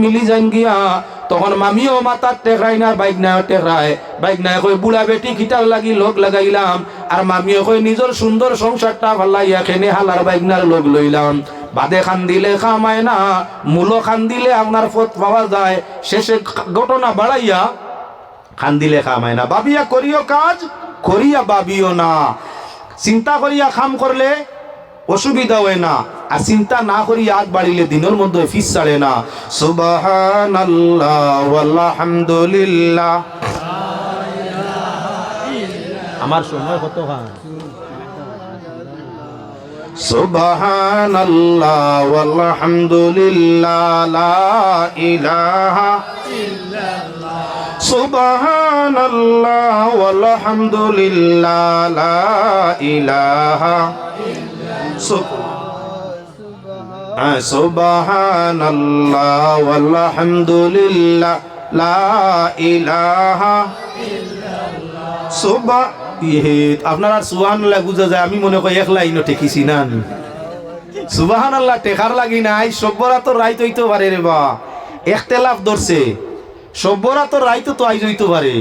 মিলি যান গিয়া তখন মামিও মাথার টেকরাই না বাইক না টেকরায় বাইক না কই বুড়া বেটি খিটার লাগি লোক লাগাইলাম আর মামিও কই নিজের সুন্দর সংসারটা ভালাইয়া খেনে হালার বাইক নার লোক লইলাম বাদে খান দিলে খামায় না মূলো খান দিলে আপনার পথ পাওয়া যায় শেষে ঘটনা বাড়াইয়া খান দিলে খামায় না বাবিয়া করিও কাজ করিয়া বাবিও না চিন্তা করিয়া খাম করলে অসুবিধা হয় না আর চিন্তা না করি আগ বাড়িলে দিনের মধ্যে ফিস ছাড়ে না সুবহানাল্লাহ আলহামদুলিল্লাহ আমার সময় কত খান সুবহানাল্লাহ আলহামদুলিল্লাহ লা ইলাহা ইল্লাল্লাহ সুবহানাল্লাহ আলহামদুলিল্লাহ লা ইলাহা সুবহানাল্লাহ আলহামদুলিল্লাহ লা ইলাহা ইল্লাল্লাহ আপনারা সুবহানাল্লাহ বুঝা যায় আমি মনে করি এক লাইনও ঠেকিছি না সুবহানাল্লাহ টেকার লাগি নাই সব্বরা তো রাইত হইতে পারে রে বা একতেলাফ ধরছে সব্বরা তো রাইত তো আইজ হইতে পারে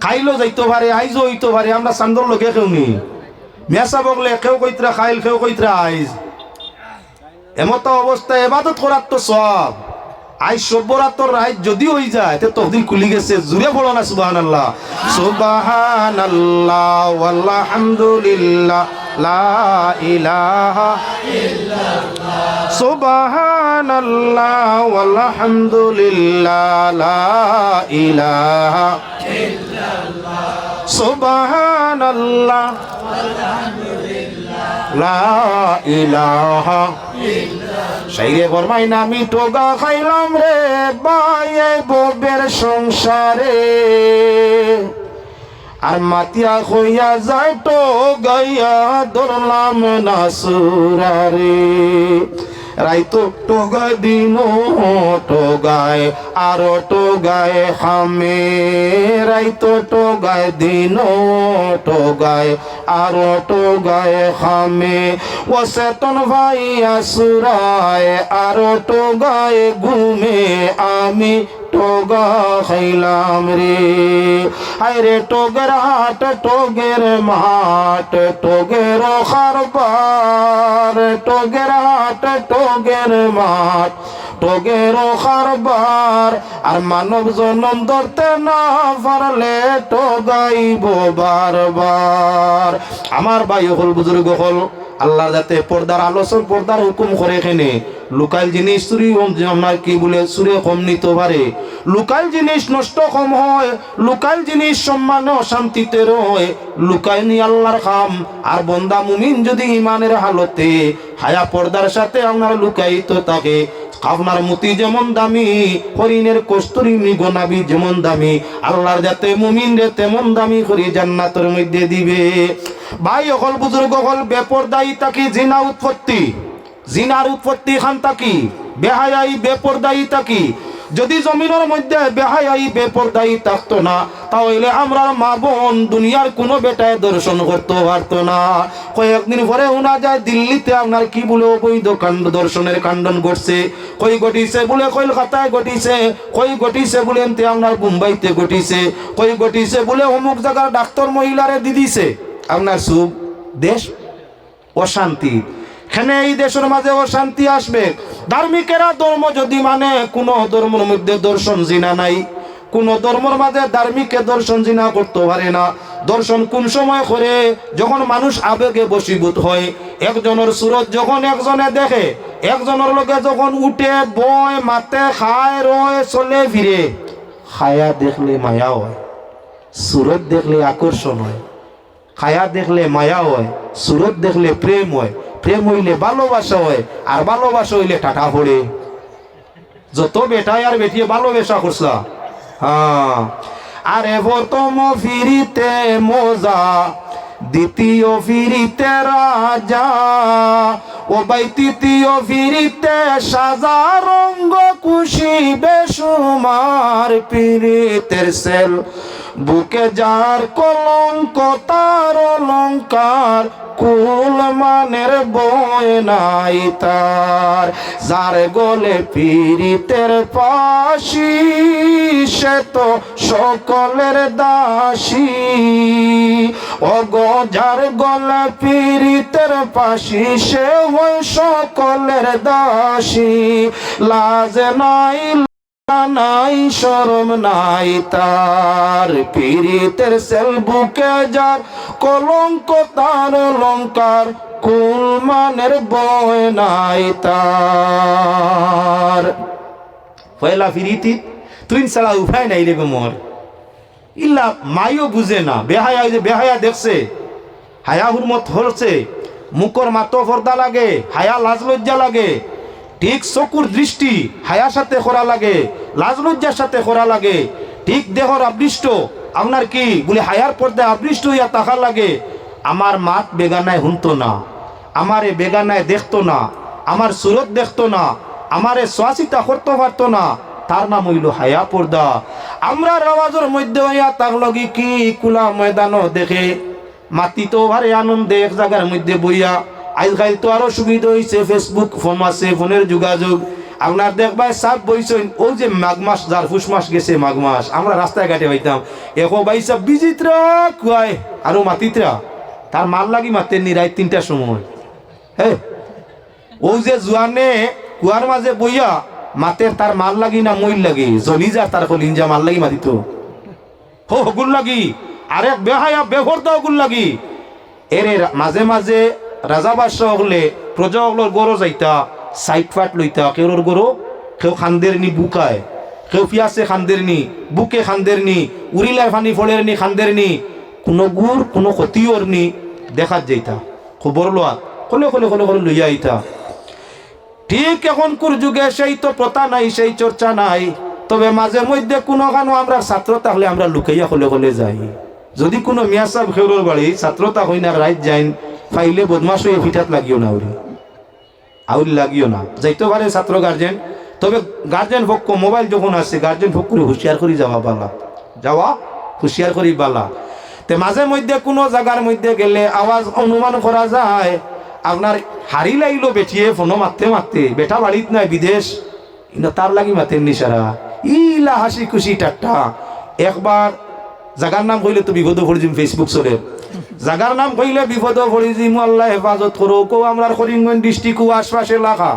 খাইলো যাইতে পারে আইজও হইতে পারে আমরা চান্দর লোকে কেউ নি মেসা বগলে কেউ কইতরা খাইল কেউ কইতরা আইজ এমত অবস্থায় ইবাদত করার তো সব আইজ সব্বরাতর রাত যদি হই যায় তে তকদির খুলি গেছে জুড়ে বলো না সুবহানাল্লাহ সুবহানাল্লাহ আলহামদুলিল্লাহ লা ইলাহা ইল্লাল্লাহ সুবহানাল্লাহ আলহামদুলিল্লাহ লা ইলাহা ইল্লাল্লাহ সুবহানাল্লাহ লা ইলাহা শাইরে ফরমাই না আমি টোগা খাইলাম রে বায়ে ববের সংসারে আর মাতিয়া হইয়া যায় টোগাইয়া ধরলাম না সুরারে রাইতো টোগায় দিন টোগায় আর টোগায় হামে রাইতো টোগায় দিন টোগায় আর টোগায় হামে ও সেতন ভাই আসুরায় আর টোগায় ঘুমে আমি টোগা খাইলাম রে আরে টোগের হাট টোগের মাঠ টোগের খারবার টোগের হাট টোগের মাঠ টোগের খারবার আর মানব জনম ধরতে না পারলে টোগাইব বারবার আমার ভাই হল বুজুর্গ হল আল্লাহ যাতে পর্দার আলোচন পর্দার হুকুম করে এখানে লোকাল জিনিস চুরি আমার কি বলে চুরে কম নিতে পারে লোকাল জিনিস নষ্ট কম হয় লোকাল জিনিস সম্মানে অশান্তিতে রয় লুকাই নি আল্লাহর খাম আর বন্দা মুমিন যদি ইমানের হালতে হায়া পর্দার সাথে আপনার লুকাইতো থাকে আপনার মতি যেমন দামি হরিণের কস্তুরী মৃগনাবি যেমন দামি আল্লাহর যাতে মুমিন রে তেমন দামি করে জান্নাতের মধ্যে দিবে ভাই অকল বুজুর্গ হল বেপরদায়ী তাকি জিনার উৎপত্তি খান তাকি বেহায়াই বেপরদায়ী তাকি যদি জমিনের মধ্যে বেহায়াই বেপরদায়ী থাকতো না তাহলে আমরা মা বোন দুনিয়ার কোনো বেটায় দর্শন করতে পারতো না কয়েকদিন পরে শোনা যায় দিল্লিতে আপনার কি বলে অবৈধ কাণ্ড দর্শনের কাণ্ডন ঘটছে কই ঘটিছে বলে কলকাতায় ঘটিছে কই ঘটিছে বলে এনতে আপনার মুম্বাইতে ঘটিছে কই ঘটিছে বলে অমুক জায়গার ডাক্তার মহিলারে দিদিছে আপনার সুখ দেশ অশান্তি এখানে এই দেশের মাঝে অশান্তি আসবে ধার্মিকেরা ধর্ম যদি মানে কোন ধর্মের মধ্যে দর্শন জিনা নাই কোন ধর্মের মাঝে ধার্মিকে দর্শন জিনা করতে পারে না দর্শন কোন সময় করে যখন মানুষ আবেগে বশীভূত হয় একজনের সুরত যখন একজনে দেখে একজনের লোকে যখন উঠে বয় মাতে খায় রয় চলে ফিরে খায়া দেখলে মায়া হয় সুরত দেখলে আকর্ষণ হয় খায়া দেখলে মায়া হয় সুরত দেখলে প্রেম হয় প্রেম হইলে ভালোবাসা হয় আর ভালোবাসা হইলে টাকা পড়ে যত বেটায় আর বেটিয়ে ভালোবাসা করছা হ্যাঁ আরে প্রথম ফিরিতে মজা দ্বিতীয় ফিরিতে রাজা ও ভাই তৃতীয় ফিরিতে সাজা রঙ্গ খুশি বেসুমার পীড়িতের সেল বুকে যার কলঙ্ক তার অলঙ্কার কুল মানের বয় নাই তার যার গলে পীড়িতের পাশি সে তো সকলের দাসী ওগো যার গলে পীড়িতের পাশি সে হয় সকলের দাসী লাজ নাই নাই শরম নাই তার পীড়িতের সেল বুকে যার কলঙ্ক তার অলঙ্কার কুল মানের বয় নাই তার পয়লা ফিরিতি তুই সালা উপায় নাই রে মোর ইল্লা মাইও বুঝে না বেহায়া যে বেহায়া দেখছে হায়া হুরমত হচ্ছে মুখর মাতো পর্দা লাগে হায়া লাজ লজ্জা লাগে ঠিক চকুর দৃষ্টি হায়ার সাথে করা লাগে লাজ লজ্জার সাথে করা লাগে ঠিক দেহর আবৃষ্ট আপনার কি বলে হায়ার পর্দায় আবৃষ্ট হইয়া তাকার লাগে আমার মাত বেগানায় হুনতো না আমারে বেগানায় দেখতো না আমার সুরত দেখতো না আমারে শ্বাসিতা করতে পারতো না তার নাম হইল হায়া পর্দা আমরা আওয়াজের মধ্যে হইয়া তাক লগি কি কুলা ময়দানও দেখে মাতি তো ভারে আনন্দে এক জায়গার মধ্যে বইয়া আজকাল তো আরো সুবিধা হয়েছে ফেসবুক ফোন আছে ফোনের যোগাযোগ আপনার দেখবাই সাপ বইছেন ও যে মাঘ মাস যার ফুস মাস গেছে মাঘ মাস আমরা রাস্তায় ঘাটে পাইতাম একো বাইসা বিজিত্রা কুয়ায় আরো মাতিত্রা তার মাল লাগি মাতেননি রাত 3টার সময় হ্যাঁ ও যে জুয়ানে কুয়ার মাঝে বইয়া মাতের তার মাল লাগি না মই লাগি জলি যা তার কলিঞ্জা মাল লাগি মাতিত হো গুল লাগি আরেক বেহায়া বেহরদা গুল লাগি এরে মাঝে মাঝে রাজা বাদশাহ হলে প্রজা হলোর গরো যাইতা সাইড ফাট লইতা কেউর গরো কেউ খান্দের নি বুকায় কেউ পিয়াসে খান্দের নি বুকে খান্দের নি উড়িলার ফানি ফলের নি খান্দের নি কোনো গুড় কোনো ক্ষতিওর নি দেখাত যাইতা খবর লোয়া খলে খলে খলে খলে লইয়া আইতা ঠিক এখনকার যুগে সেই তো প্রথা নাই সেই চর্চা নাই তবে মাঝে মধ্যে কোনো খানো আমরা ছাত্র তাহলে আমরা লুকাইয়া খলে খলে যাই যদি কোনো মিয়া সাহেব খেউরর বাড়ি ছাত্রতা হই না রাইত যাইন ফাইলে বদমাস হয়ে ফিঠাত লাগিও না ওরে আউরি লাগিও না যাইতে পারে ছাত্র গার্জেন তবে গার্জেন পক্ষ মোবাইল যখন আসছে গার্জেন পক্ষ করে হুঁশিয়ার করি যাওয়া হুঁশিয়ার করি বালা তে মাঝে মধ্যে কোনো জায়গার মধ্যে গেলে আওয়াজ অনুমান করা যায় আপনার হারি লাইলো বেঠিয়ে ফোনো মারতে মারতে বেটা বাড়িত নাই বিদেশ তার লাগি মাতেন নিশারা ইলা হাসি খুশি ঠাট্টা একবার জাগার নাম কইলে তো বিপদ পড়িম ফেসবুক চলে জাগার নাম কইলে বিপদ পড়িম আল্লাহ হেফাজত করো কো আমরা করিমগঞ্জ ডিস্ট্রিক্ট আশপাশে এলাকা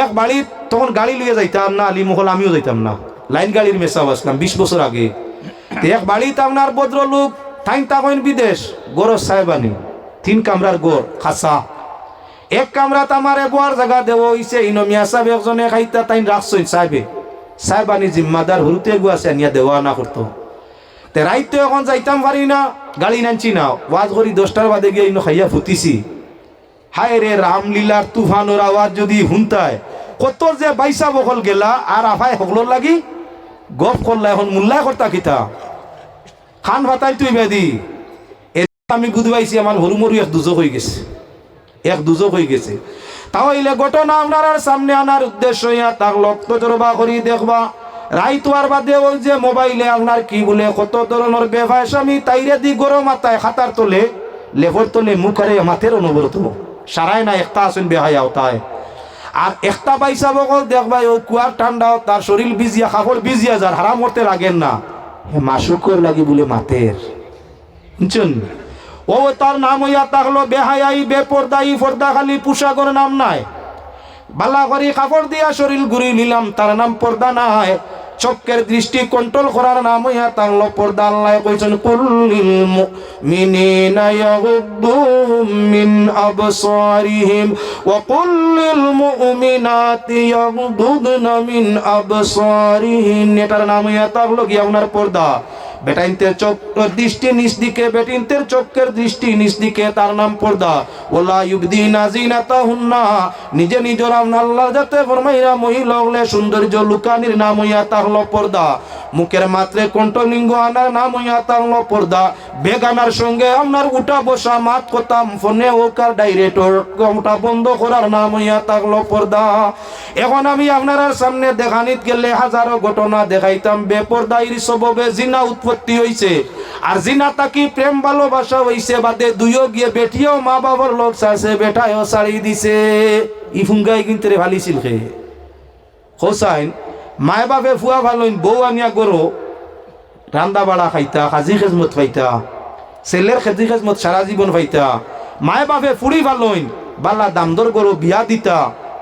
এক বাড়িত তখন গাড়ি লিয়ে যাইতাম না আলী মহল আমিও যাইতাম না লাইন গাড়ির মেসা আসলাম 20 বছর আগে এক বাড়িতে আপনার ভদ্রলোক ঠাইন তাকইন বিদেশ গরজ সাহেবানি 3 কামরার গড় খাসা এক কামরাত আমারে বোয়ার জায়গা দেব হইছে ইনো মিয়া সাহেব একজনে খাইতা তাইন রাখছইন সাহেবানি জিম্মাদার হুরুতে গুয়াছে নিয়া দেওয়া না করতো তে রাইতে এখন যাইতাম পারি না গাড়ি নানছি না ওয়াজ করি 10টার বাদে গিয়ে ইনো খাইয়া ফুটিছি হায় রে রামলীলার তুফানোর আওয়াজ যদি হুনতায় কত যে বাইসা বকল গেলা আর আফাই হকলোর লাগি গপ করলা এখন মুল্লা করতা কিতা খান ভাতাই তুই বেদি আমি বুঝবাইছি আমার হরুমরু এক দুজক হয়ে গেছে তাহলে ঘটনা আপনার সামনে আনার উদ্দেশ্য ইয়া তার লক্ষ্য জরবা করি দেখবা রাইতোয়ার বাদে ওই যে মোবাইলে আপনার কি বলে কত ধরনের বেফায়সামি তাইরে দি গরম মাথায় খাতার তোলে লেফর তোলে মুখারে মাথের অনবরত সারাই না একটা আসেন বেহায়া তাই আর একটা পয়সা বকল দেখবা ও কুয়ার ঠান্ডা তার শরীর বিজিয়া কাপড় বিজিয়া যার হারাম করতে লাগেন না মাসুকর লাগি বলে মাথের বুঝছেন ও তার নাম হইয়া থাকলো বেহায়াই বেপরদাই পর্দা খালি পোশাকর নাম নাই বালা করি কাপড় দিয়া শরীর ঘুরি নিলাম তার নাম পর্দা নাই চোখের দৃষ্টি কন্ট্রোল করার নাম হইয়া থাকলো পর্দা আল্লাহ কইছেন কুল্লিল মুমিনিনা ইয়াগুদ্দু মিন আবসারিহিম ওয়া কুল্লিল মুমিনাতি ইয়াগুদ্দুনা মিন আবসারিহিন এটার নাম হইয়া থাকলো কি আপনার পর্দা বেটাইনতের চোখের দৃষ্টি নিচ দিকে বেটিনতের চোখের দৃষ্টি নিচ দিকে তার নাম পর্দা ওলা ইউবদিনা জিনাতাহুন্না নিজে নিজের আল্লাহ যাতে ফরমাইরা মহিলা হলে সৌন্দর্য লুকানির নাম হইয়া তাহলো পর্দা মুখের মাত্রে কণ্ঠলিঙ্গ আনার নাম হইয়া তাহলো পর্দা বেগানার সঙ্গে আপনার উঠা বসা মাত করতাম ফোনে ওকার ডাইরেক্টর ওটা বন্ধ করার নাম হইয়া থাকলো পর্দা। এখন আমি আপনার সামনে দেখানিত গেলে হাজারো ঘটনা দেখাইতাম বেপর্দাইর সববে জিনা উৎপত্তি হইছে আর জিনা তাকি প্রেম ভালোবাসা হইছে বাদে দুইও গিয়ে বেটিও মা বাবার লোক চাইছে বেটায়ও ছাড়ি দিছে ই ফুঙ্গাই কিন্তু ভালিছিল খে হোসাইন মায় বাপে ফুয়া ভালোইন বউ আনিয়া গরো রান্দা বাড়া খাইতা খাজি খেজমত খাইতা ছেলের খেজি খেজমত সারা জীবন খাইতা মায় বাপে ফুড়ি ভালোইন বালা দামদর গরো বিয়া দিতা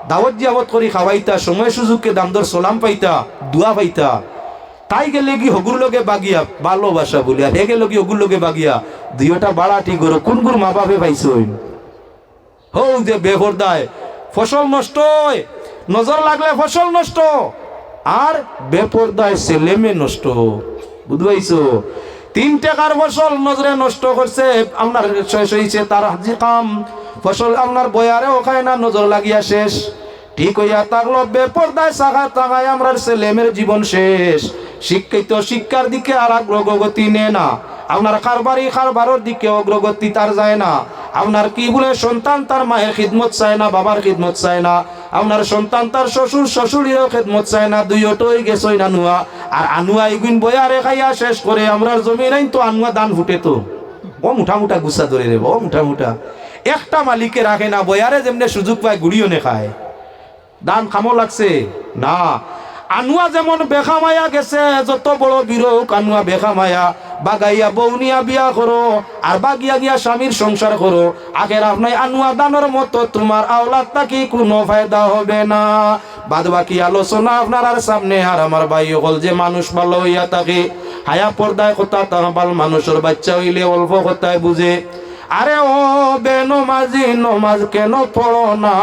দাওয়াত জিয়াবত করি খাওয়াইতা সময় সুযোগকে দামদর সালাম পাইতা দুয়া পাইতা তাই গেলে কি হগুর লগে বাগিয়া ভালোবাসা বলি আর হে গেল কি হগুর লগে বাগিয়া দুইটা বাড়াটি গরো কোন কোন মা বাপে পাইছইন হৌ যে বেপরদায় ফসল নষ্ট হয় নজর লাগলে ফসল নষ্ট আর বেপরদায় ছেলেমে নষ্ট বুঝবাইছো 3 টাকার ফসল নজরে নষ্ট করছে আপনার শেষ হয়েছে তার হাজি কাম ফসল আপনার বয়ারে ওখানে না নজর লাগিয়া শেষ ঠিক হইয়া থাকলো বেপরদায় সাগা তাগায় আমরা ছেলেমের জীবন শেষ শিক্ষিত শিক্ষার দিকে আর অগ্রগতি নেয় না আপনার খারবারের দিকে অগ্রগতি তার যায় না আপনার কি বলে সন্তান তার মায়ের খিদমত চায় না বাবার খিদমত চায় না আপনার সন্তান তার শ্বশুরেরও খিদমত চায় না দুইটাই গেছই না নুয়া আর আনুয়া এগুন বয়ারে খাইয়া শেষ করে আমরা জমিন আইন তো আনুয়া দান ফুটে তো ও মুঠা মুঠা গুছা ধরে রে ও মুঠা মুঠা একটা মালিকে রাখে না বয়ারে যেমনে সুযোগ পায় গুড়িও নে খায় দান খামো লাগছে না আনুয়া যেমন বেখামায়া গেছে যত বড় বিরোক আনুয়া বেখামায়া বাগাইয়া বৌনিয়া বিয়া করো আর বাগিয়া গিয়া স্বামীর সংসার করো আগের আপনার আনুয়া দানের মতো তোমার আওলাদ থাকি কোনো ফায়দা হবে না বাদ বাকি আলোচনা আপনার আর সামনে আর আমার ভাই হল যে মানুষ ভালো হইয়া থাকে হায়া পর্দায় কথা তাহবাল মানুষের বাচ্চা হইলে অল্প কথায় বুঝে আরে ও বেনমাজি নমাজ কেন পড়ো না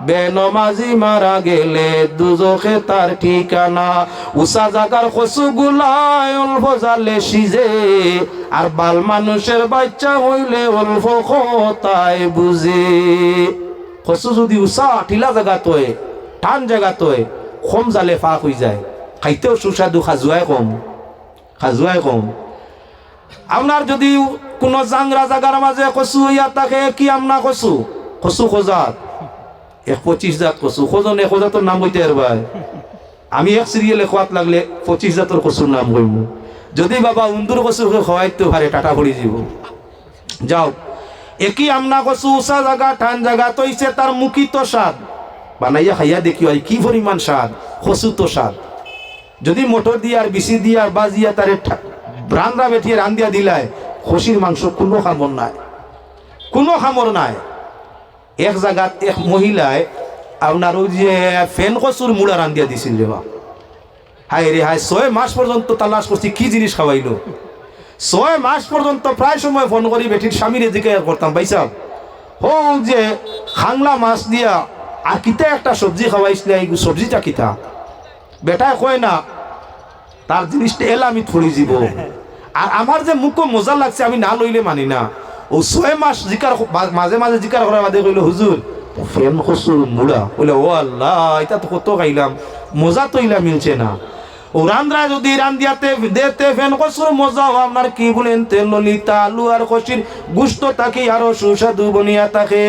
বেনমাজি মারা গেলে দুজখে তার ঠিকানা উষা জাগার কচু গুলায় অল্প জালে সিজে আর বাল মানুষের বাচ্চা হইলে অল্প কথায় বুঝে কচু যদি উষা টিলা জায়গাত হয় টান জায়গাত হয় কম জালে ফাঁক হয়ে যায় খাইতেও সুস্বাদু খাজুয়াই কম আপনার যদি কোনো জাংরা জাগার মাঝে কচু হইয়া থাকে কি আমনা কচু খোজাত 25 জাত কচু খোঁজন 1 জাতর নাম হইতে আর ভাই আমি এক সিরিয়ালে খোয়াত লাগলে 25 জাতর কচুর নাম কইব যদি বাবা উন্দুর কচু খাওয়াইতে পারে টাটা পড়ি যাব যাও একই আমনা কচু উষা জায়গা টান জায়গা তৈছে তার মুখী তো স্বাদ বানাইয়া খাইয়া দেখি হয় কি পরিমাণ স্বাদ কচু তো স্বাদ যদি মোটর দিয়ে আর বিসি দিয়ে আর বাজিয়া তারে রান্না বেঠিয়ে রান্দিয়া দিলায় খসির মাংস কোনো খামর নাই এক জায়গাত এক মহিলায় আপনার ওই যে ফেন কচুর মুড়া রান্দিয়া দিছিল রে হাই রে হাই 6 মাস পর্যন্ত তালাশ করছি কি জিনিস খাওয়াইলো 6 মাস পর্যন্ত প্রায় সময় ফোন করি বেটির স্বামীর জিজ্ঞাসা করতাম ভাই সাহেব ও যে খাংলা মাছ দিয়া আর কিতা একটা সবজি খাওয়াইছিল এই সবজিটা কিতা বেটায় কয় না তার জিনিসটা এলা আমি থড়ি দিব আর আমার যে মুখ মজা লাগছে আমি না লইলে মানি না ও 6 মাস জিকার মাঝে মাঝে জিকার করার বাদে কইলো হুজুর ফেন কচুর মুড়া বলে ও আল্লাহ এটা তো কত খাইলাম মজা তো ইলা মিলছে না ও রান্দ্রা যদি রান্দিয়াতে দেতে ফেন কচুর মজা আপনার কি বলেন তেল ললিতা আলু আর কষির গুস্ত থাকে আরো সুস্বাদু বনিয়া থাকে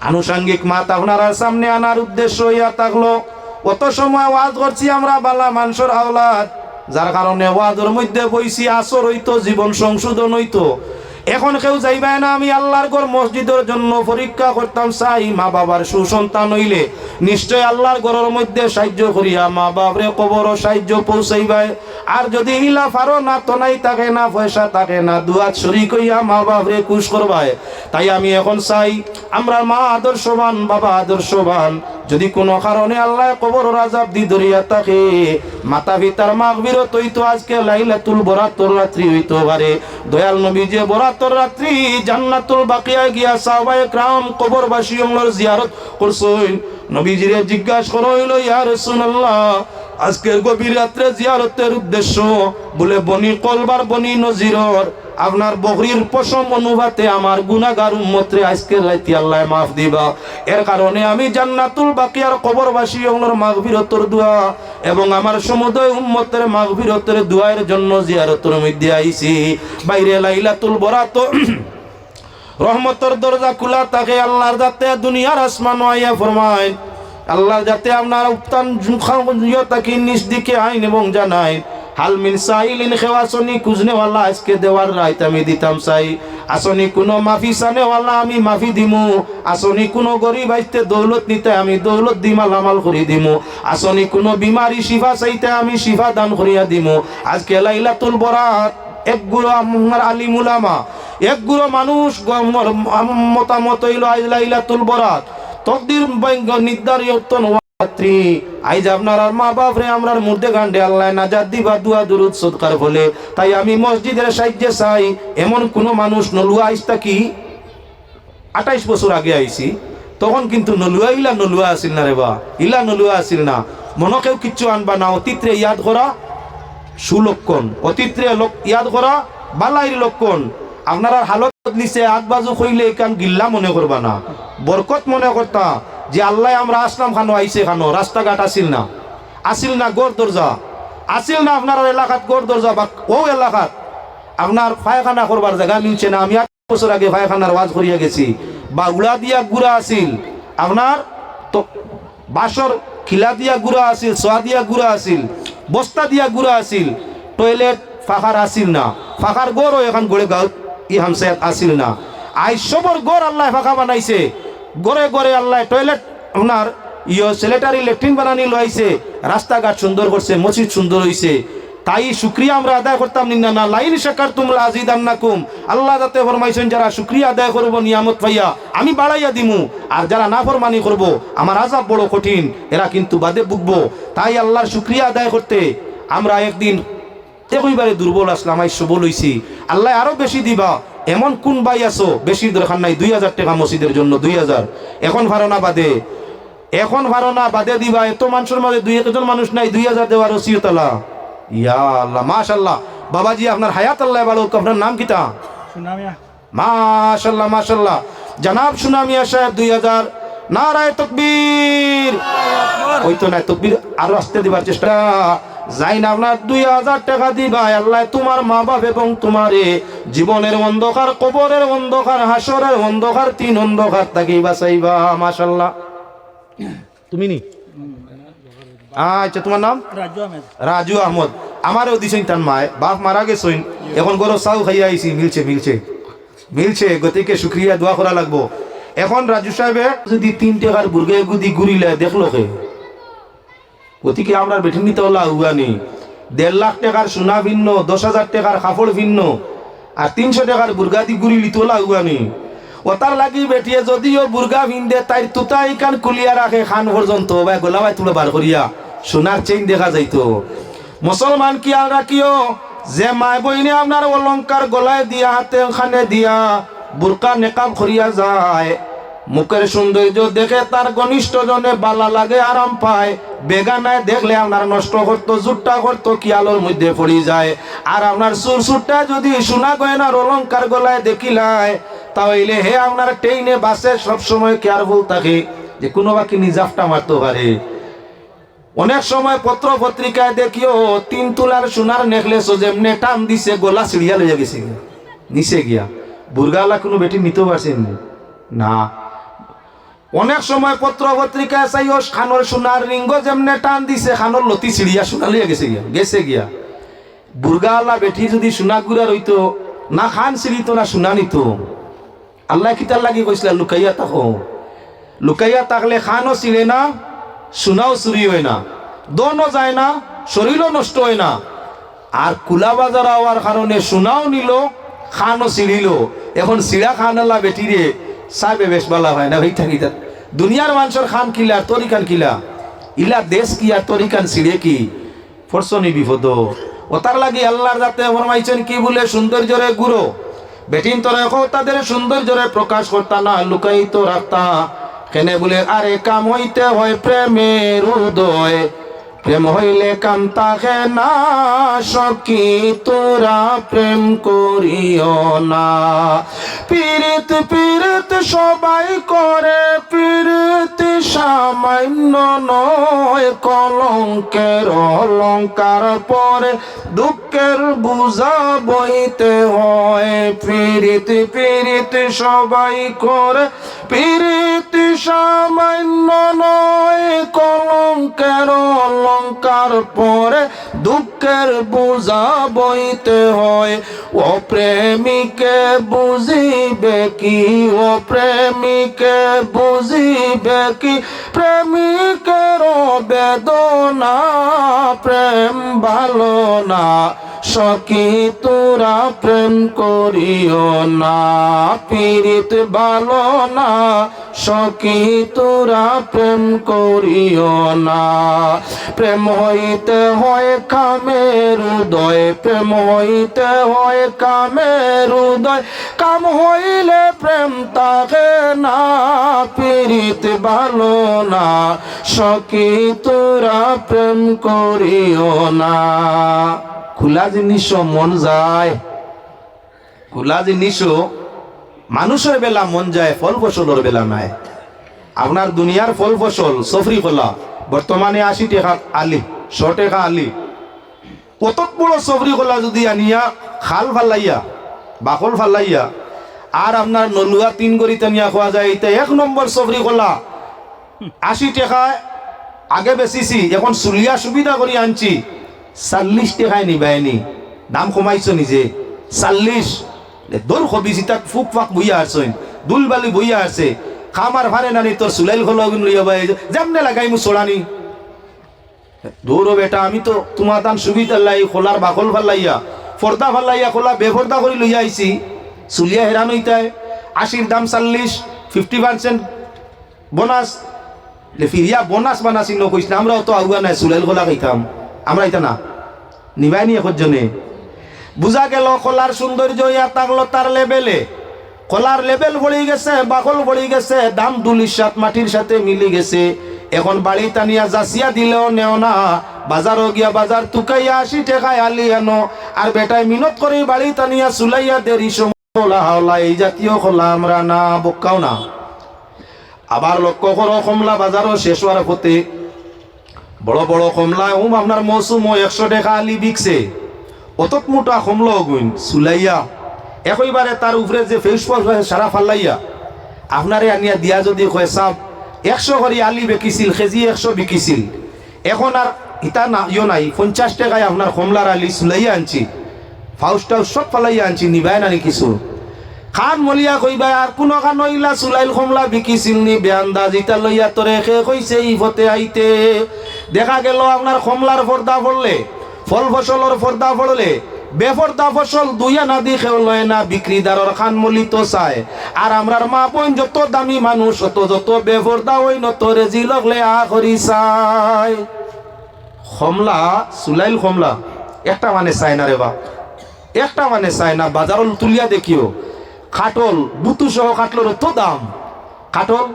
আনুষঙ্গিক মাত আপনার সামনে আনার উদ্দেশ্য হইয়া থাকলো কত সময় ওয়াজ করছি আমরা বালা মানুষের আওলাদ যার কারণে ওয়াজের মধ্যে বইছি আসর হইতো জীবন সংশোধন হইতো এখন কেউ যাইবে না আমি আল্লাহর ঘর মসজিদের জন্য পরীক্ষা করতাম চাই মা বাবার সুসন্তান হইলে নিশ্চয় আল্লাহর ঘরের মধ্যে সাহায্য করিয়া মা বাবরে কবর সাহায্য পৌঁছাইবাই আর যদি ইলা ফারো না তো নাই থাকে না পয়সা থাকে না দুয়াত শরীক হইয়া মা বাবরে খুশ করবাই তাই আমি এখন চাই আমরা মা আদর্শবান বাবা আদর্শবান যদি কোনো কারণে আল্লাহ কবর আযাব দি ধরিয়া থাকে মাতা পিতার মাগফিরাত হইতো আজকে লাইলাতুল বরাতর রাত্রি হইতো পারে দয়াল নবী যে বরাতর রাত্রি জান্নাতুল বাকিয়া গিয়া সাহাবায়ে کرام কবরবাসী আমরার জিয়ারত করছেন নবীজিরে জিজ্ঞাসা করা হইল ইয়া রাসূলুল্লাহ আজকের গভীর রাত্রে জিয়ারতের উদ্দেশ্য বলে বনি কলবার বনি নজিরর আপনার বকরির পশম অনুভাতে আমার গুনাহগার উম্মতরে আজকের রাতে আল্লাহ মাফ দিবা এর কারণে আমি জান্নাতুল বাকিয়ার কবরবাসী ওগুলোর মাগফিরাতের দোয়া এবং আমার সমুদয় উম্মতের মাগফিরতের দুআয়ের জন্য জিয়ারতের মধ্যে আইছি। বাইরে লাইলাতুল বরাত রহমতের দরজা খোলা থাকে। আল্লাহর যাতে দুনিয়ার আসমান আইয়া ফরমায়, আল্লাহর যাতে আপনার উত্তান তাকে নিজ দিকে আইন এবং জানাই, হাল মিন সাইলিন খেওয়াসনি খুঁজনেওয়ালা আজকে দেওয়ার রাইত আমি দিতাম চাই। আসনি কোনো মাফি সানেওয়ালা আমি মাফি দিমু। আসনি কোনো গরিব আইতে দৌলত নিতে আমি দৌলত দিমাল আমাল করি দিমু। আসনি কোনো বিমারি শিফা চাইতে আমি শিফা দান করিয়া দিমু। আজকে লাইলাতুল বরাত এক গুরু আমার আলিম উলামা এক গুরু মানুষ মতামত হইল আজ লাইলাতুল বরাত তকদির নির্ধারিত রাত্রি। আইজ আপনার আর মা বাপ রে আমরার মুর্দে গান্ডে আল্লাহ নাজাত দিবা দুয়া দুরুদ সদকার বলে। তাই আমি মসজিদের সাহায্যে চাই এমন কোন মানুষ নলুয়া আইসতা কি 28 বছর আগে আইছি তখন কিন্তু নলুয়া আসিল না রে বা ইলা নলুয়া আসিল না। মনকেও কিচ্ছু আনবা না। অতীতরে ইয়াদ করা সুলক্ষণ, অতীতরে ইয়াদ করা বালাইর লক্ষণ। আপনার হালত নিচে আগ বাজু কইলে এখান গিল্লা মনে করবা না, বরকত মনে করতা যে আল্লাহ আমরা আসলাম খানো আইসে খানো। রাস্তাঘাট আসিল না গড় দরজা আসিল না আপনার এলাকাত গড় দরজা বা ও এলাকাত আপনার পায়খানা করবার জায়গা মিলছে না। আমি 8 বছর আগে পায়খানার ওয়াজ করিয়া গেছি। বা উড়া দিয়া গুড়া আসিল আপনার তো বাসর খিলা দিয়া গুড়া আসিল, সোয়া দিয়া গুড়া আসিল, বস্তা দিয়া গুড়া আসিল। টয়লেট ফাঁকার আসিল না, ফাঁকার গড়ও এখন গড়ে গাঁও ই হামসায়াত আসিল না। আই সবর গড় আল্লাহ ফাঁকা বানাইছে। গড়ে গড়ে আল্লাহ টয়লেট আপনার স্যানিটারি ল্যাট্রিন বানানি লইছে, রাস্তাঘাট সুন্দর করছে, মসজিদ সুন্দর হইছে। তাই শুকরিয়া আমরা আদায় করতাম না। লাইন শাকারতুম লাযিদান্নাকুম, আল্লাহ যাতে ফরমাইছেন যারা শুকরিয়া আদায় করব নিয়ামত পাইয়া আমি বাড়াইয়া দিমু, আর যারা নাফরমানি করব আমার আযাব বড় কঠিন, এরা কিন্তু বাদে ভুগবো। তাই আল্লাহর শুকরিয়া আদায় করতে আমরা একদিন একইবারে দুর্বল আসলাম, আই সবল হইছি। আল্লাহ আরো বেশি দিবা এমন কোন ভাই আছো বেশি দরকার নাই। 2000 টাকা মসজিদের জন্য 2000 এখন ভারনা বাদে দিবা। এত মানুষের মাঝে 2-1 জন মানুষ নাই 2000 দেওয়ার ওসিয়ত আল্লাহ। ইয়া আল্লাহ মাশাআল্লাহ। বাবাজি আপনার হায়াত আল্লাহ ভালো। আপনার নাম কিতা? সুনামিয়া। মাশাআল্লাহ জনাব সুনামিয়া সাহেব 2000। নারায়ে তাকবীর। ওই তো না তাকবীর আরো আসতে দিবার চেষ্টা যাই না। আপনার 2000 টাকা দিবা। আল্লাহ তোমার মা বাপ এবং তোমারে জীবনের অন্ধকার, কবরের অন্ধকার, হাসরের অন্ধকার, 3 অন্ধকার থাকি বাঁচাইবা। মাশাআল্লাহ। তুমি নি? আচ্ছা তোমার নাম? রাজু আহমদ। আমারও দিছেন তার মায় বাপ মারা গেছেন, এখন গরো চাউ খাইয়া আইছি। মিলছে গতিকে শুক্রিয়া দোয়া করা লাগবো। এখন রাজু সাহেবে যদি 3 টাকার বুর্গে গুদি ঘুরিলে দেখলো কে, গতিকে আমরা বেঠে নিতে হলা উগানি 1.5 লাখ টাকার সোনা ভিন্ন, 10,000 টাকার কাপড় ভিন্ন, আর 300 টাকার বুর্গা দি ঘুরি লিতে হলা উগানি। ওতার লাগি বেটিয়ে যদিও বুর্গা ভিন্দে তাই তুতাই কান খুলিয়া রাখে খান পর্যন্ত বা গোলাবাই তুলে বার করিয়া সোনার চেইন দেখা যাইতো। মুসলমান কি আর রাখিও যে মায় বইনে আপনার অলংকার গলায় দিয়া হাতে খানে দিয়া বুরকা নেকাব করিয়া যায়, মুখের সৌন্দর্য দেখে তার ঘনিষ্ঠ জনে বালা লাগে, আরাম পায়। বেগানায় দেখলে আপনার নষ্ট করতো, জুট্টা করতো, কি আলোর মধ্যে পড়ি যায়। আর আপনার সুরটা যদি সোনা গয়নার অলংকার গলায় দেখিলায় তাহলে হে আপনার টেইনে বাসে সবসময় কেয়ারফুল থাকে যে কোনো বাকি নিজাফটা মারতে পারে। অনেক সময় পত্র পত্রিকায় দেখিও 3 তোলার সোনার নেকলেস যেমনে টান দিছে গলা সিঁড়িয়া লইয়া গেছে নিচে গিয়া। বুর্গাওয়ালা কোনো বেটি নিতে পারছেন না। অনেক সময় পত্র পত্রিকায় চাইও খানোর সোনার রিঙ্গ যেমনে টান দিছে খানোর লতি সিঁড়িয়া সোনা লইয়া গেছে গিয়া। বুর্গাওয়ালা বেটি যদি সোনা গুড়া রইতো না খান সিঁড়িতো না সোনা নিত। আল্লাহ কিতার লাগি কইছিল লুকাইয়া থাকো। লুকাইয়া থাকলে খানও ছিঁড়ে না, সোনাও চুরি হয় না, দনও যায় না, শরীরও নষ্ট হয় না। আর কুলা বাজার হওয়ার কারণে সোনাও নিল, খানও ছিঁড়িল। এখন চিড়া খানলা বেটিরে সাবে বেশ বলা হয় না হই থাকি। দুনিয়ার মানুষের খান কিলা আর তরিকান কিলা, ইলা দেশ কি আর তরিকান ছিঁড়ে কি ফরসনি বিপদ। ওতার লাগি আল্লাহর যাতে ফরমাইছেন কি বলে সৌন্দর্যরে গুরু বেটিন তোরা তাদের সৌন্দর্যরে প্রকাশ করতা না, লুকাইতো রাখতা। কেনে বলে আরে কাম হইতে হয় প্রেমের উদয়, প্রেম হইলে কাম থাকে না সখী তোরা প্রেম করিও না। পীড়িত পীড়িত সবাই করে, পীড়িত সামান্য নয়, কলঙ্কের অলঙ্কার পরে দুঃখের বুঝা বইতে হয়। পীড়িত পীড়িত সবাই করে, পীড়িত সামান্য নয়, কলঙ্কের অলঙ্কার পরে দুঃখের বুঝা বইতে হয়। ও প্রেমিকে বুঝিবে কি, ও প্রেমিকে বুঝিবে কি, প্রেমিকের বেদনা প্রেম ভালো না সখী তোরা প্রেম করিও না। পীড়িত ভালো না সখী তোরা প্রেম করিও না। প্রেম হইতে হয় কামের উদয়, প্রেম হইতে হয় কামের উদয়, কাম হইলে প্রেম থাকে না। পীড়িত ভালো না সখী তোরা প্রেম করিও না। খোলা জিনিস মন যায়, খোলা জিনিস মানুষের বেলা মন যায়, ফল ফসলের বেলা নাই। আপনার দুনিয়ার ফল ফসল সফরি খোলা বর্তমানে 80 টাকা আলি, 100 টাকা আলি। কত বড় সফরি খোলা যদি আনিয়া খাল ফালাইয়া বাকল ফালাইয়া আর আপনার নলুয়া 3 গড়ি টানিয়া খাওয়া যায়, এটা 1 নম্বর সফরি খোলা। 80 টাকায় আগে বেচিছি, এখন চুলিয়া সুবিধা করে আনছি 40 টাকায় নিবাইনি, দাম কমাইছো নিজে 40। দৌড় খবি তাক ফুক ফাক বইয়া আসছেন, দুল বালি বইয়া আছে, খামার ভারে নানি তোর সুলাইল খোলা লইয়া ভাই যেমনে লাগাই মু চড়ানি। দৌড়ো বেটা, আমি তো তোমার দান সুবিধা লাই খোলার বাকল ফালাইয়া ফর্দা ফালাইয়া খোলা বেফর্দা করে লইয়া আইছি, চুলিয়া হেরান হইতায়। 80 দাম 40, 50% বোনাস। ফিরিয়া বোনাস বানাসি নকইস না, আমরাও তো আগুয়া নাই সুলাইল খোলা খাইতাম, আমরা এটা না নিবাইনি একজনে। বুঝা গেল কলার সৌন্দর্য ইয়া থাকলো তার লেভেলে, কলার লেভেল বড়ি গেছে, বাকল বড়ি গেছে, দাম দুলির সাথে মাটির সাথে মিলি গেছে। এখন বাড়ি টানিয়া যাচিয়া দিলেও নেও না, বাজারও গিয়া বাজার তুকাইয়া 80 টাকায় আলি আনো, আর বেটায় মিনত করে বাড়ি টানিয়া চুলাইয়া দেরি সময় খোলা হাওলা। এই জাতীয় খোলা আমরা না, বক্কাও না। আবার লক্ষ্য করো কমলা বাজারও শেষ হওয়ার পথে বড় বড় কমলা আপনার মৌসুম 100 টাকা আলি বিকছে, অতক মোটা কমলা গুণ চুলাইয়া একইবারে তার উপরে যে ফেস সারা ফাল্লাইয়া আপনারে আনিয়া দিয়া যদি কয় সাপ 100 করে আলি বেকিছিল, কেজি 100 বিকিছিল, এখন আর ইটা না ইয় নাই, 50 টাকায় আপনার কমলার আলি চুলাইয়া আনছি, ফাউসটাও সব ফালাইয়া আনছি, নিবাই নানি কিছু খান মলিয়া কইবা আর কোনো খান নইলা চুলাইল কমলা বিকিছিল নি বেআন্দাজ ইটা লইয়া তোরে খে কইছে ইফতে আইতে। দেখা গেল আপনার কমলার পর্দা পড়লে, ফল ফসলের পর্দা পড়লে, বেপর্দা ফসল দুইয়া না দি খেও লয় না, বিক্রিদারর খান মলি তো চায়। আর আমরার মা বোন যত দামি মানুষ অত যত বেপর্দা ওই নত রেজি লগলে করি চায়। কমলা চুলাইল কমলা একটা মানে চায় না রে বা, একটা মানে চায় না। বাজারল তুলিয়া দেখিও খাটল বুতু সহ খাটলর অত দাম, খাটল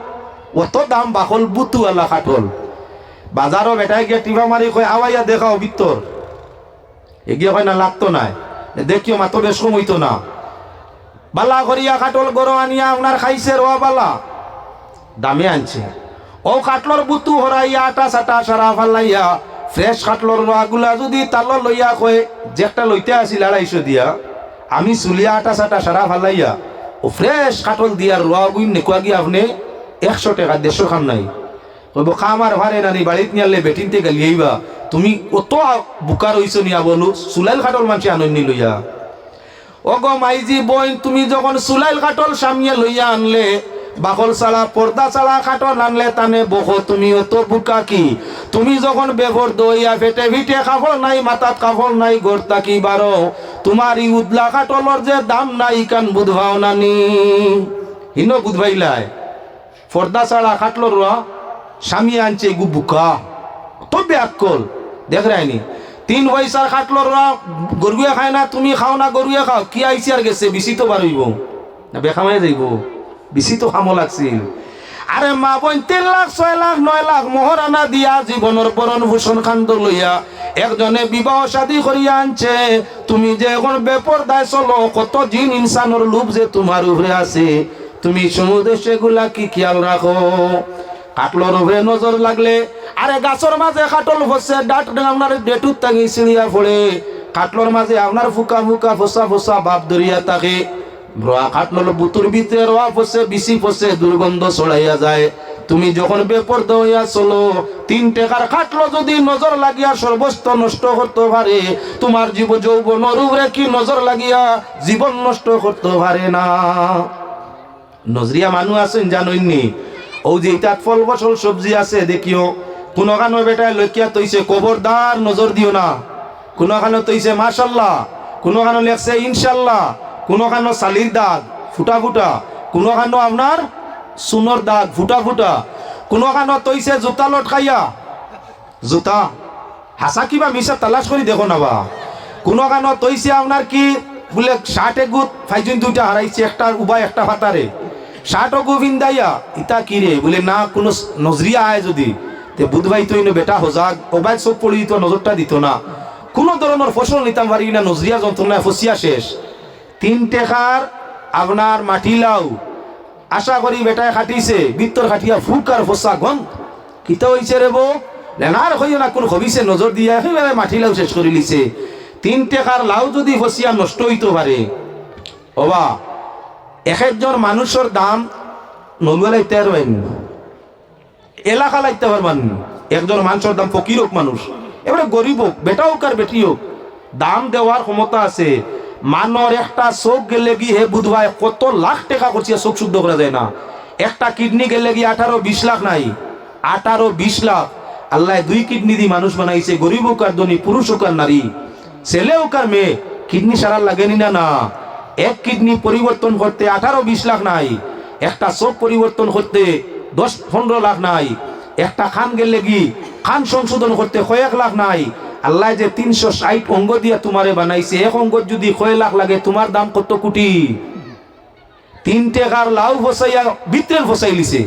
অত দাম, বাকল বুতুওয়ালা খাটল। বাজারও বেটাই গিয়ে টিভা মারি কয় আওয়াইয়া দেখাও ভিতর, এগিয়ে হয় না লাগতো নাই, দেখিও মাত্র বেশ কম হইতো না। বালা করিয়া খাটল গরো আনিয়া আপনার খাইছে রোয়া বালা দামে আনছে। ও খাটলর বুতু হরাইয়া আটা সাটা সারা ফালাইয়া ফ্রেশ খাটলর রোয়াগুলা যদি তাল লইয়া কয় যে একটা লইতে আসিল 250 দিয়া, আমি চুলিয়া আটা সাটা সারা ফালাইয়া ও ফ্রেশ খাটল দিয়ার রোয়া গুইন নেকুয়া গিয়ে আপনি 100 টাকা 150 খাম নাই। কইব খামার ভারে নানি বাড়িতে নিয়ালে বেটিনতে গালিয়াইবা, তুমি অত বুকার হইছো নিয়া বলু চুলাইল খাটল মানুষ আনন্দি লইয়া। ও গো মাইজি বই, তুমি যখন চুলাইল খাটল সামিয়ে লইয়া আনলে, বাকল ছাড়া পর্দা ছাড়া খাটল আনলে তানে বহ, তুমি অত বুকা কি? তুমি যখন বেভর দইয়া ফেটে ভিটে কাপড় নাই, মাথাত কাপড় নাই, গোরতা কি বারো, তোমার ই উদলা খাটলর যে দাম নাই কান বুধভাও নানি হিন বুধভাইলাই। পর্দা ছাড়া খাটলর স্বামী আনছে গু বুকা তবে আকল দেখ রায়নি। 3 পয়সার খাটলর গরুয়ে খায় না, তুমি খাও না গরুয়ে খাও, কি আইসি আর গেছে, বেশি তো বাড়ইব না বেখামাই যাইব, বেশি তো খামো লাগছিল। আরে মা বোন 3 লাখ 6 লাখ 9 লাখ মহারানা দিয়া জীবনের বরণ ভূষণ খান্দ লইয়া একজনে বিবাহ শাদী করিয়া আনছে, তুমি যে এখন বেপরদায় চলো, কত জিন ইনসানের লোভ যে তোমার উপরে আছে, তুমি সমুদ্রে সেগুলা কি খেয়াল রাখো? কাটলোর উপরে নজর লাগলে, আরে গাছর মাঝে কাটল ফসে ডাট আপনার ডেটুত তাগি ছিড়িয়া পড়ে, কাটলোর মাঝে আপনার ফুকা ফুকা ফসা ফসা বাপ ধরিয়া থাকে, কাটলোর বুতুর ভিতরে রোয়া ফসে বিসি ফসে দুর্গন্ধ ছড়াইয়া যায়। তুমি যখন বেপরদা হইয়া চলো, 3 টাকার কাটলো যদি নজর লাগিয়া সর্বস্ত নষ্ট করতে পারে, তোমার জীব যৌবনের উপরে কি নজর লাগিয়া জীবন নষ্ট করতে পারে না? নজরিয়া মানুষ আছেন জানইনি, ও যে ইটাত ফল ফসল সবজি আছে দেখিও, কোন কানো বেটায় লইকিয়া তৈছে খবরদার নজর দিও না, কোন কানো তৈছে মাশাল্লাহ, কোন কানো লেখছে ইনশাল্লাহ, কোন কানো সালির দাগ ফুটা ফুটা, কোন কানো আপনার সুনর দাগ ফুটা ফুটা, কোন কানো তৈছে জুতা লটকাইয়া, জুতা হাসা কিবা মিশা তালাশ করি দেখো না বা, কোন কানো তৈছে আপনার কি বলে শার্টে গুত ফাইজুন 2টা হারাইছে, একটা উবাই একটা ফাতারে শার্টও গোবিন্দাইয়া, ইতা কি রে বলে না কোনো নজরিয়া আয় যদি তে বুধবাই তো বেটা হজাক ওবাই চোখ পড়ি তো নজরটা দিত না, কোনো ধরনের ফসল নিতাম পারি না, নজরিয়া যন্ত্রণায় ফসিয়া শেষ। 3 টাকার আপনার মাটি লাউ আশা করি বেটায় খাটিছে, বিত্তর খাটিয়া ফুক আর ফসা গন কিতা হইছে রে বো, লেনার হইও না কোন হবিছে নজর দিয়া একেবারে মাটি লাউ শেষ করে লিছে। 3 টাকার লাউ যদি ফসিয়া নষ্ট হইতে পারে, ওবা এক একজন মানুষের দাম নলুয়া লাইতে পারবেন, এলাকা লাইতে পারবেন, একজন মানুষের দাম ফকির হোক মানুষ, এবারে গরিব হোক, বেটা হোক আর বেটি হোক, দাম দেওয়ার ক্ষমতা আছে। মানর একটা চোখ গেলে গিয়ে হে বুধবাই কত লাখ টাকা করছে, চোখ শুদ্ধ করা যায় না। একটা কিডনি গেলে গিয়ে 18-20 লাখ নাই, 18-20 লাখ। আল্লাহ 2 কিডনি দিয়ে মানুষ বানাইছে, গরিব হোক আর ধনী, পুরুষ হোক আর নারী, ছেলে হোক আর মেয়ে, কিডনি সারা লাগেনি না না। এক কিডনি পরিবর্তন করতে 18-20 লাখ নাই, একটা চোখ পরিবর্তন করতে 10-15 লাখ নাই, একটা খান গেলে কি খান সংশোধন করতে 1 লাখ নাই। আল্লাহ যে 360 অঙ্গ দিয়া তোমারে বানাইছে, এক অঙ্গ যদি 1 লাখ লাগে, তোমার দাম কত কোটি? 3 টাকার লাউ ফসাইয়া বিত্রেল ফসাই লিছে,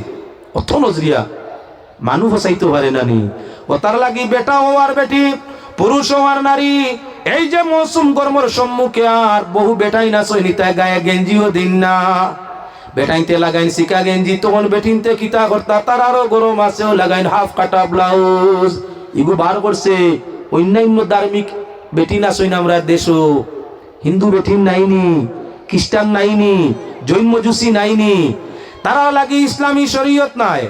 অত নজরিয়া মানুষ ফসাইতে পারে নানি। ও তার লাগি বেটা ও আর বেটি, পুরুষ ও আর নারী, এই যে মৌসুম গরমের সম্মুখে আর বহু বেটাই না সৈনিতায় গায়ে গেঞ্জিও দিন না, বেটাইতে লাগাইন সিকা গেঞ্জি, তখন বেটিনতে কিতা করতা তার আরো গরম আছেও লাগাইন হাফ কাটা ব্লাউজ, এগুলো বার করছে। অন্যান্য ধার্মিক বেটি না সইন আমরা দেশও, হিন্দু বেটিন নাইনি, খ্রিস্টান নাইনি, জৈন মজুসি নাইনি, তারা লাগি ইসলামী শরীয়ত নাই।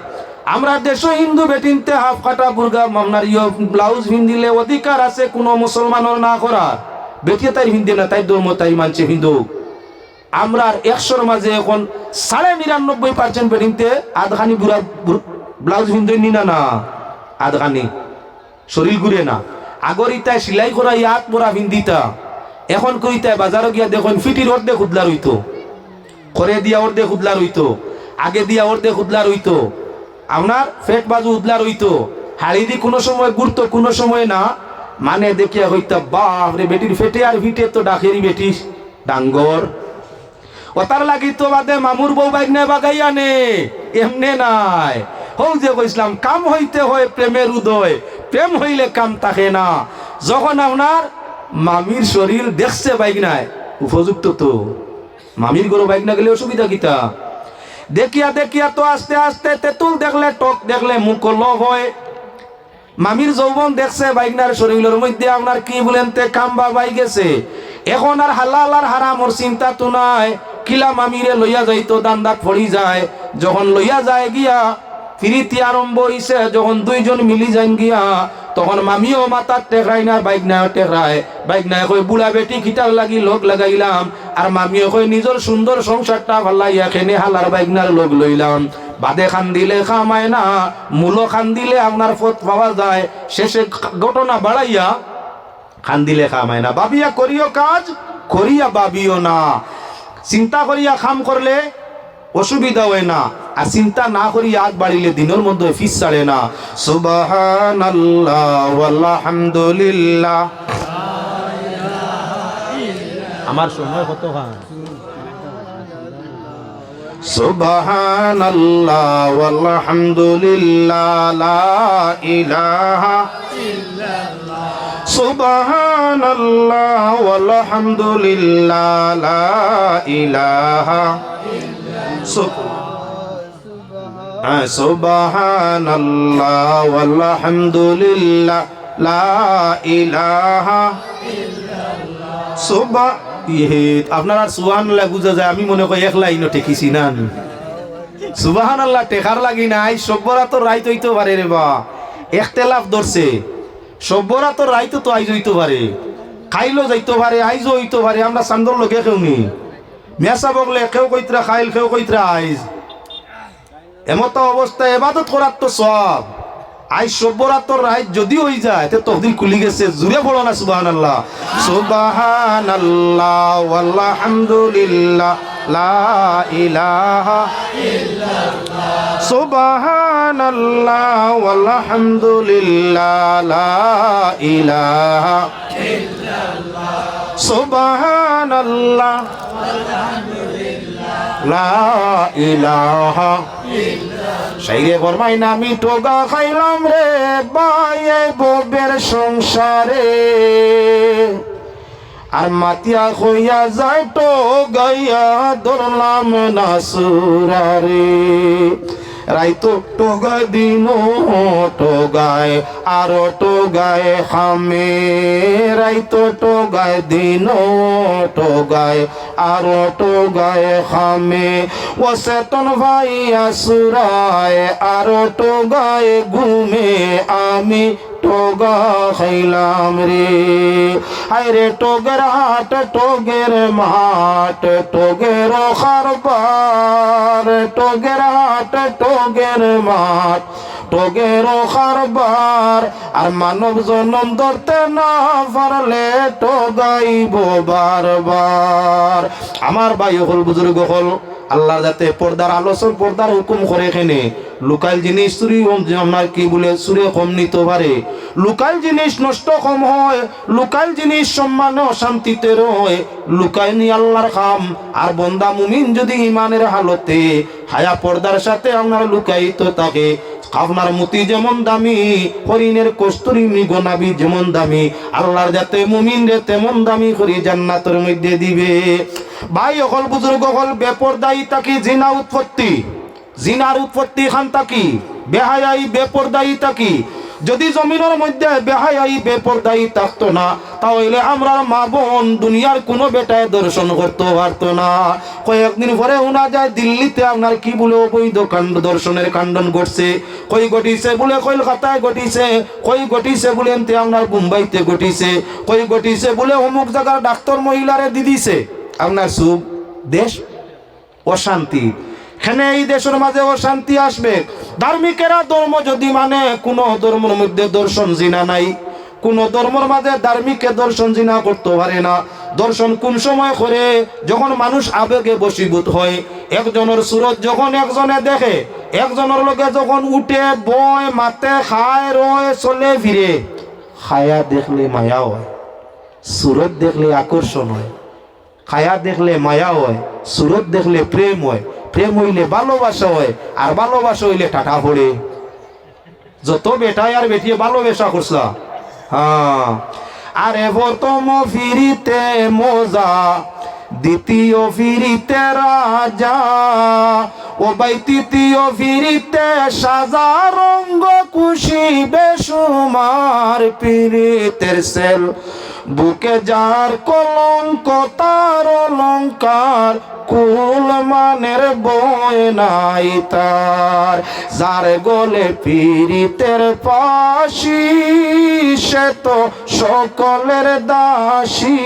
আমরা দেশও হিন্দু বেটিনতে হাফ কাটা বুর্গা মামনার ব্লাউজ ভিন্দিলে অধিকার আছে কোনো মুসলমানের না করার, বেটিয়ে তাই ভিন্দে না, তাই ধর্ম তাই মানছে হিন্দু। আমরা 100-র মাঝে এখন 99.5% বেটিনতে আধখানি বুড়া ব্লাউজ ভিন্দে নি না না, আধখানি শরীর ঘুরে না। আগর ইতায় সিলাই করা ইয়াত পরা ভিন্দিতা, এখন কইতায় বাজারে গিয়া দেখুন ফিটির অর্ধেক উদলার হইতো, করে দিয়া অর্ধেক উদলার হইতো, আগে দিয়া অর্ধেক উদলার হইতো, আপনার ফেট বাজু উদলার হইতো, হাড়ি দি কোনো সময় ঘুরতো কোনো সময় না, মানে দেখিয়া হইতা বাপ রে বেটির ফেটে আর ভিটে তো ডাকেরি বেটি ডাঙ্গর। ও তার লাগি তো বাদে মামুর বউ বাইক নে বাগাইয়া নে, এমনে নাই। হৌ যে কইসলাম কাম হইতে হয় প্রেমের উদয়, প্রেম হইলে কাম থাকে না। যখন আপনার মামির শরীর দেখছে বাইক নাই, উপযুক্ত তো মামির গরু বাইক না গেলে অসুবিধা কিতা? দেখিয়া দেখিয়া তো আস্তে আস্তে তেঁতুল দেখলে টক দেখলে মুখ লোভ হয়। মামির যৌবন দেখছে বাইকনার শরীরের মধ্যে আপনার কি বলেন তে কাম্বা বাই গেছে, এখন আর হালাল আর হারামর চিন্তা তো নাই। কিলা মামিরে লইয়া যাইতো দান্দাত পড়ি যায়, যখন লইয়া যায় গিয়া ফিরিতি আরম্ভ হইছে, যখন 2 জন মিলি যান গিয়া, তখন মামিও মাথার টেকরাই না, বাইক না টেকরায়, বাইক না কই বুড়া বেটি খিটার লাগি লোক লাগাইলাম, আর মামিও কই নিজের সুন্দর সংসারটা ভালাইয়া খেনে হালার বাইকনার লোক লইলাম। বাদে খান দিলে খামায় না, মূলো খান দিলে আপনার পথ পাওয়া যায়, শেষে ঘটনা বাড়াইয়া খান দিলে খামায় না। ভাবিয়া করিও কাজ, করিয়া ভাবিও না। চিন্তা করিয়া খাম করলে অসুবিধা হয় না, আর চিন্তা না করি আগ বাড়িলে দিনের মধ্যে ফিস ছাড়ে না। সুবহানাল্লাহ আলহামদুলিল্লাহ। আমার সময় কত খান সুবহানাল্লাহ ওয়ালহামদুলিল্লাহ লা ইলাহা ইল্লাল্লাহ সুবহানাল্লাহ ওয়ালহামদুলিল্লাহ লা ইলাহা ইল্লাল্লাহ সুবহানাল্লাহ ওয়ালহামদুলিল্লাহ লা ইলাহা ইল্লাল্লাহ আপনার আর সুবহানাল্লাহ বুঝা যায় আমি মনে করি এক লাইনও ঠেকিছি না সুবহানাল্লাহ টেকার লাগি নাই সব্বরা তো রাইত হইতে পারে রে বা একতেলাফ ধরছে সব্বরা তো রাইত তো আইজ হইতে পারে খাইলো যাইতে পারে আইজও হইতে পারে আমরা চান্দর লোকে কেউ নি মেসা বগলে কেউ কইতরা খাইল কেউ কইতরা আইজ এমত অবস্থায় ইবাদত করার তো সব আইজ সব্বরা তো রাইত যদি হয়ে যায় তো তকদির খুলি গেছে জুড়ে বলো না সুবহানাল্লাহ সুবহানাল্লাহ ওয়ালহামদুলিল্লাহ লা ইলাহা ইল্লাল্লাহ সুবহানাল্লাহ ওয়ালহামদুলিল্লাহ লা ইলাহা ইল্লাল্লাহ সুবহানাল্লাহ ওয়ালহামদুলিল্লাহ লা ইলাহা শাইরে ফরমাই না আমি টোগা খাইলাম রে বায়ে ববের সংসারে আর মাতিয়া হইয়া যায় তো গাইয়া ধরলাম না সুরারে রাইতো টোগা দিন টোগায় আর টোগায় খামে রাইতো টোগায় দিন টোগায় আর টোগায় খামে ও সেতন ভাই আসুরায় আর টোগায় ঘুমে আমি টোগা খাইলাম রে আরে টোগের হাট টোগের মাঠ টোগের খারবার টোগের হাট টোগের মাঠ টোগের খারবার আর মানব জনম ধরতে না পারলে টোগাইব বারবার আমার ভাই হল বুজুর্গ হল আল্লাহ যাতে পর্দার আলোচন পর্দার হুকুম করে এখানে লোকাল জিনিস চুরি আপনার কি বলে চুরে কম নিতে পারে লোকাল জিনিস নষ্ট কম হয় লোকাল জিনিস সম্মানে অশান্তিতে রয় লুকাই নি আল্লাহর খাম আর বন্দা মুমিন যদি ইমানের হালতে হায়া পর্দার সাথে আপনার লুকাইতো থাকে আপনার মতি যেমন দামি হরিণের কস্তুরী মৃগনাবি যেমন দামি আল্লাহর যাতে মুমিন রে তেমন দামি করে জান্নাতের মধ্যে দিবে ভাই অকল বুজুর্গ হল বেপরদায়ী তাকি জিনা উৎপত্তি জিনার উৎপত্তি খান তাকি বেহায়াই বেপরদায়ী তাকি যদি জমিনের মধ্যে বেহায়াই বেপরদায়ী থাকতো না তাহলে আমরা মা বোন দুনিয়ার কোনো বেটায় দর্শন করতে পারতো না কয়েকদিন পরে শোনা যায় দিল্লিতে আপনার কি বলে অবৈধ কাণ্ড দর্শনের কাণ্ডন ঘটছে কই ঘটিছে বলে কলকাতায় ঘটিছে কই ঘটিছে বলে এমতে আপনার মুম্বাইতে ঘটিছে কই ঘটিছে বলে অমুক জায়গার ডাক্তার মহিলারে দিদিছে আপনার সুখ দেশ অশান্তি এখানে এই দেশের মাঝে অশান্তি আসবে ধার্মিকেরা ধর্ম যদি মানে কোন ধর্মের মধ্যে দর্শন জিনা নাই কোন ধর্মের মাঝে ধার্মিকে দর্শন জিনা করতে পারে না দর্শন কোন সময় করে যখন মানুষ আবেগে বশীভূত হয় একজনের সুরত যখন একজনে দেখে একজনের লোকে যখন উঠে বয় মাতে খায় রয় চলে ফিরে খায়া দেখলে মায়া হয় সুরত দেখলে আকর্ষণ হয় খায়া দেখলে মায়া হয় সুরত দেখলে প্রেম হয় প্রেম হইলে ভালোবাসা হয় আর ভালোবাসা হইলে টাটা পড়ে যত বেটায় আর বেটিয়ে ভালোবাসা করছা হ্যাঁ আরে প্রথম ফিরিতে মজা দ্বিতীয় ফিরিতে রাজা ও ভাই তৃতীয় ফিরিতে সাজা রঙ্গ খুশি বেসুমার পীড়িতের সেল বুকে যার কলঙ্ক তার অলঙ্কার কুল মানের বই নাই তার যার গলে পীড়িতের পাশি সে তো সকলের দাসী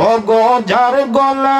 ও গো যার গলে